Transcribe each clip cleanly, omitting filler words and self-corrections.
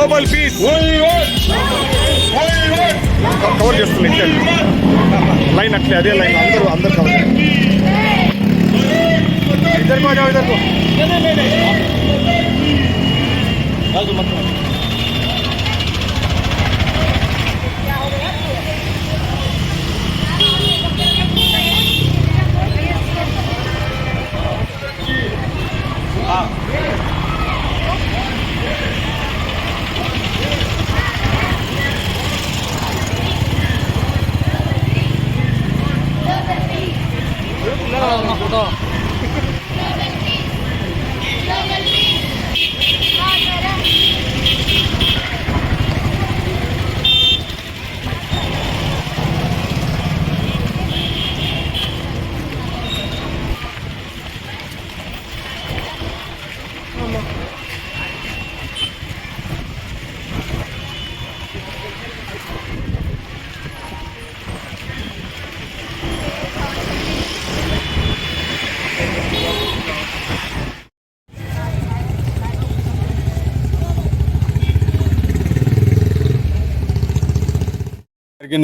Global peace cover చేస్తుంది line అట్లే అదే లైన్ అందరూ కవర్ ఇద్దరు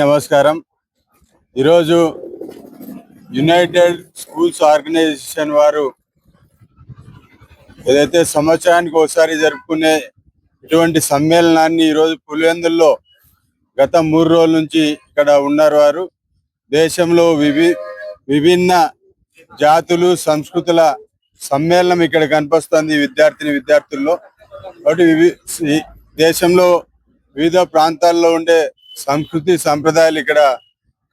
నమస్కారం. ఈరోజు యునైటెడ్ స్కూల్స్ ఆర్గనైజేషన్ వారు ఏదైతే సంవత్సరానికి ఒకసారి జరుపుకునే ఇటువంటి సమ్మేళనాన్ని ఈరోజు పులివెందుల్లో గత 3 రోజుల నుంచి ఇక్కడ ఉన్నారు. వారు దేశంలో విభిన్న జాతులు సంస్కృతుల సమ్మేళనం ఇక్కడ కనిపిస్తుంది విద్యార్థుల్లో. కాబట్టి దేశంలో వివిధ ప్రాంతాల్లో ఉండే సంస్కృతి సంప్రదాయాలు ఇక్కడ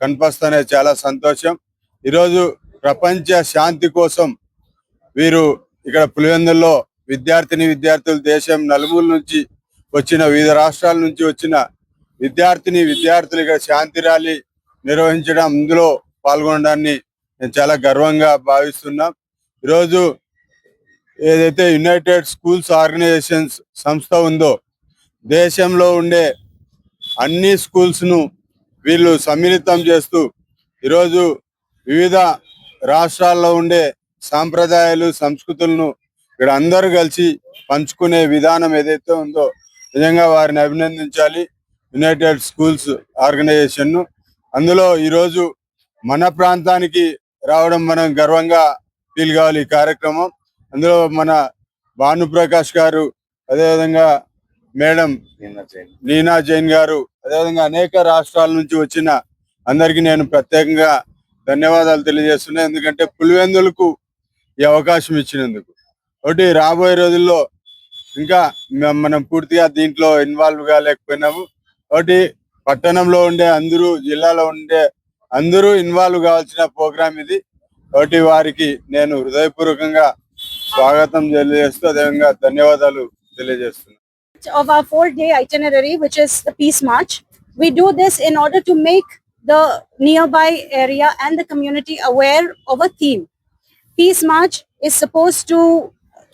కనిపిస్తున్నాయి. చాలా సంతోషం. ఈరోజు ప్రపంచ శాంతి కోసం వీరు ఇక్కడ పులివెందుల్లో విద్యార్థులు దేశం నలుమూల నుంచి వచ్చిన వివిధ రాష్ట్రాల నుంచి వచ్చిన విద్యార్థులు ఇక్కడ శాంతి ర్యాలీ నిర్వహించడం, అందులో పాల్గొనడాన్ని నేను చాలా గర్వంగా భావిస్తున్నాం. ఈరోజు ఏదైతే యునైటెడ్ స్కూల్స్ ఆర్గనైజేషన్స్ సంస్థ ఉందో దేశంలో ఉండే అన్ని స్కూల్స్ ను వీళ్ళు సమ్మిళితం చేస్తూ ఈరోజు వివిధ రాష్ట్రాల్లో ఉండే సాంప్రదాయాలు సంస్కృతులను ఇక్కడ అందరూ కలిసి పంచుకునే విధానం ఏదైతే ఉందో నిజంగా వారిని అభినందించాలి యునైటెడ్ స్కూల్స్ ఆర్గనైజేషన్ ను. అందులో ఈరోజు మన ప్రాంతానికి రావడం మనం గర్వంగా ఫీల్ కావాలి. ఈ కార్యక్రమం అందులో మన భానుప్రకాష్ గారు, అదేవిధంగా మేడం నీనా జైన్ గారు, అదేవిధంగా అనేక రాష్ట్రాల నుంచి వచ్చిన అందరికీ నేను ప్రత్యేకంగా ధన్యవాదాలు తెలియజేస్తున్నా. ఎందుకంటే పులివెందులకు ఈ అవకాశం ఇచ్చినందుకు. ఒకటి రాబోయే రోజుల్లో ఇంకా మనం పూర్తిగా దీంట్లో ఇన్వాల్వ్ కాలేకపోయినాము. ఒకటి పట్టణంలో ఉండే అందరూ, జిల్లాలో ఉండే అందరూ ఇన్వాల్వ్ కావాల్సిన ప్రోగ్రాం ఇది. ఒకటి వారికి నేను హృదయపూర్వకంగా స్వాగతం తెలియజేస్తూ అదేవిధంగా ధన్యవాదాలు తెలియజేస్తున్నాను. Of our 4-day itinerary, which is the Peace March. We do this in order to make the nearby area and the community aware of a theme. Peace March is supposed to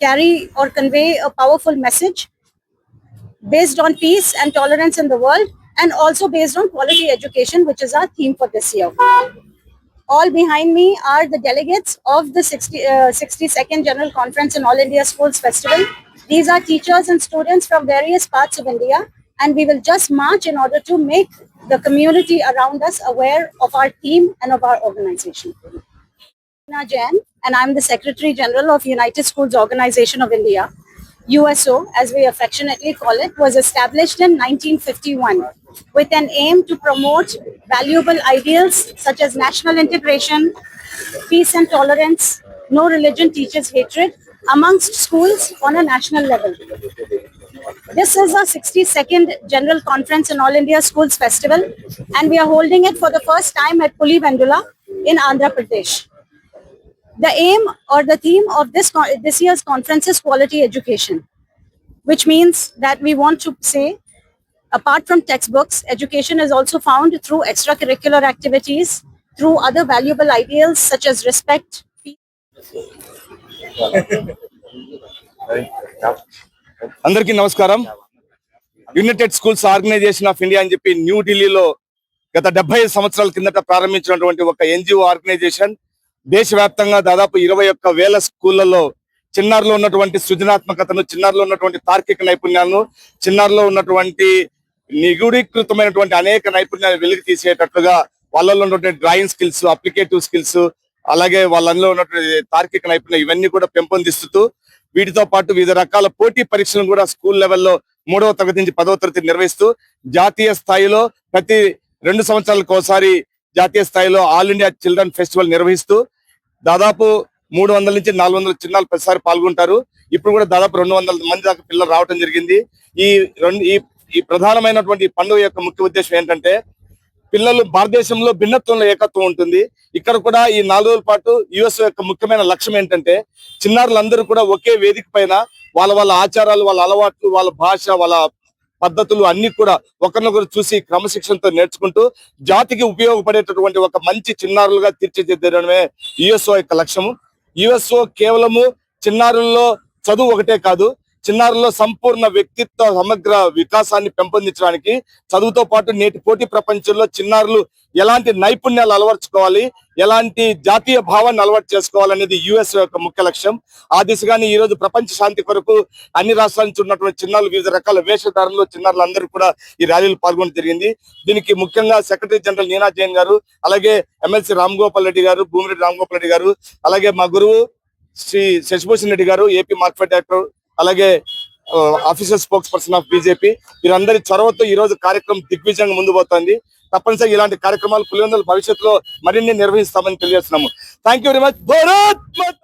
carry or convey a powerful message based on peace and tolerance in the world, and also based on quality education, which is our theme for this year. All behind me are the delegates of the 62nd General Conference in All India Schools Festival. These are teachers and students from various parts of India, and we will just march in order to make the community around us aware of our theme and of our organization. Neena Jain, and I'm the Secretary General of United Schools Organization of India. USO, as we affectionately call it, was established in 1951 with an aim to promote valuable ideals such as national integration, peace and tolerance, no religion teaches hatred, amongst schools on a national level. This is our 62nd General Conference in All India Schools Festival, and we are holding it for the first time at Pulivendula in Andhra Pradesh. The aim or the theme of this year's conference is quality education, which means that we want to say, apart from textbooks, education is also found through extracurricular activities, through other valuable ideals such as respect. అందరికీ నమస్కారం. United Schools Organisation of India అని చెప్పి న్యూఢిల్లీలో గత 75 సంవత్సరాల కిందట ప్రారంభించినటువంటి ఒక ఎన్జిఓ ఆర్గనైజేషన్ దేశవ్యాప్తంగా దాదాపు 21,000 స్కూళ్లలో చిన్నారులో ఉన్నటువంటి సృజనాత్మకతను, చిన్నారులో ఉన్నటువంటి తార్కిక నైపుణ్యాలను, చిన్నారులో ఉన్నటువంటి నిగూఢీకృతమైనటువంటి అనేక నైపుణ్యాలు వెలికి తీసేటట్లుగా వాళ్ళలో ఉన్నటువంటి డ్రాయింగ్ స్కిల్స్, అప్లికేటివ్ స్కిల్స్, అలాగే వాళ్ళలో ఉన్నటువంటి తార్కిక నైపుణ్యం ఇవన్నీ కూడా పెంపొందిస్తూ వీటితో పాటు వివిధ రకాల పోటీ పరీక్షలను కూడా స్కూల్ లెవెల్లో 3వ తరగతి నుంచి 10వ తరగతి నిర్వహిస్తూ జాతీయ స్థాయిలో ప్రతి 2 సంవత్సరాలకు ఒకసారి జాతీయ స్థాయిలో ఆల్ ఇండియా చిల్డ్రన్ ఫెస్టివల్ నిర్వహిస్తూ దాదాపు 300 నుంచి 400 చిన్నారులు ప్రతిసారి పాల్గొంటారు. ఇప్పుడు కూడా దాదాపు 200 మంది దాకా పిల్లలు రావడం జరిగింది. ఈ ప్రధానమైనటువంటి పండుగ యొక్క ముఖ్య ఉద్దేశం ఏంటంటే పిల్లలు భారతదేశంలో భిన్నత్వంలో ఏకత్వం ఉంటుంది. ఇక్కడ కూడా ఈ 4 రోజుల పాటు యుఎస్ యొక్క ముఖ్యమైన లక్ష్యం ఏంటంటే చిన్నారులందరూ కూడా ఒకే వేదిక పైన వాళ్ళ ఆచారాలు, వాళ్ళ అలవాట్లు, వాళ్ళ భాష, వాళ్ళ పద్ధతులు అన్ని కూడా ఒకరినొకరు చూసి క్రమశిక్షణతో నేర్చుకుంటూ జాతికి ఉపయోగపడేటటువంటి ఒక మంచి చిన్నారులుగా తీర్చిదిద్దడమే యుఎస్ఓ యొక్క లక్ష్యము. యుఎస్ఓ కేవలము చిన్నారుల్లో చదువు ఒకటే కాదు, చిన్నారుల్లో సంపూర్ణ వ్యక్తిత్వ సమగ్ర వికాసాన్ని పెంపొందించడానికి చదువుతో పాటు నేటి పోటీ ప్రపంచంలో చిన్నారులు ఎలాంటి నైపుణ్యాలు అలవర్చుకోవాలి, ఎలాంటి జాతీయ భావాన్ని అలవాటు చేసుకోవాలనేది యుఎస్ యొక్క ముఖ్య లక్ష్యం. ఆ దిశగానే ఈ రోజు ప్రపంచ శాంతి కొరకు అన్ని రాష్ట్రాల నుంచి ఉన్నటువంటి చిన్నారులు వివిధ రకాల వేషధారణలో చిన్నారులందరూ కూడా ఈ ర్యాలీలో పాల్గొనడం జరిగింది. దీనికి ముఖ్యంగా సెక్రటరీ జనరల్ నీనా జైన్ గారు, అలాగే ఎమ్మెల్సీ రామ్ గోపాల్ రెడ్డి గారు, భూమిరెడ్డి రామ్ గోపాల్ రెడ్డి గారు, అలాగే మా గురువు శ్రీ శశిభూషణ్ రెడ్డి గారు, ఏపీ మార్కెట్ డైరెక్టర్, అలాగే officer spokes person of BJP, వీరందరి చొరవతో ఈ రోజు కార్యక్రమం దిగ్విజయంగా ముందు పోతుంది. తప్పనిసరిగా ఇలాంటి కార్యక్రమాలు పులివెందుల భవిష్యత్తులో మరిన్ని నిర్వహిస్తామని తెలియజేస్తున్నాము. Thank you very much. Bharat Mata